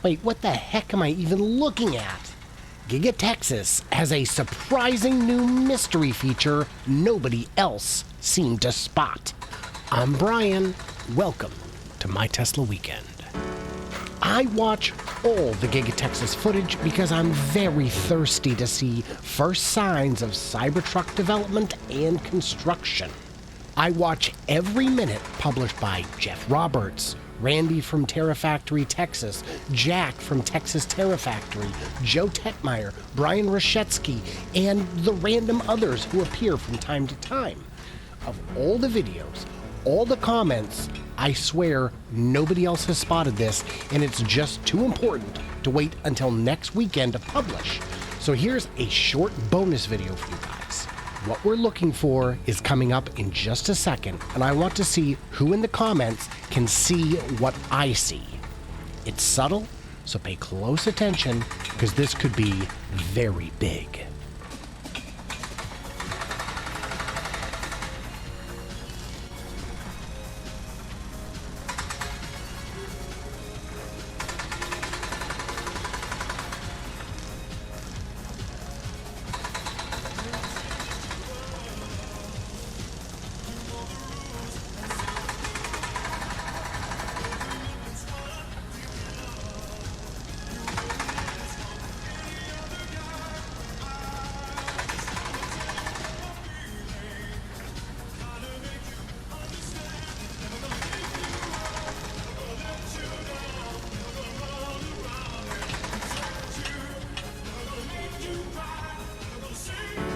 Wait, what the heck am I even looking at? Giga Texas has a surprising new mystery feature nobody else seemed to spot. I'm Brian. Welcome to My Tesla Weekend. I watch all the Giga Texas footage because I'm very thirsty to see first signs of CyberTruck development and construction. I watch every minute published by Jeff Roberts, Randy from Terafactory Texas, Jack from Texas Terafactory, Joe Tegtmeyer, Bryan Roschetzky, and the random others who appear from time to time. Of all the videos, all the comments, I swear nobody else has spotted this, and it's just too important to wait until next weekend to publish. So here's a short bonus video for you guys. What we're looking for is coming up in just a second, and I want to see who in the comments can see what I see. It's subtle, so pay close attention, because this could be very big.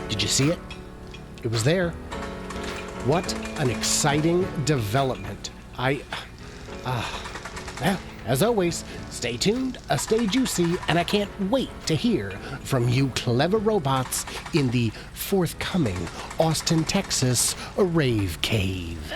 Did you see it? It was there. What an exciting development. Well, as always, stay tuned, stay juicy, and I can't wait to hear from you clever robots in the forthcoming Austin, Texas rave cave.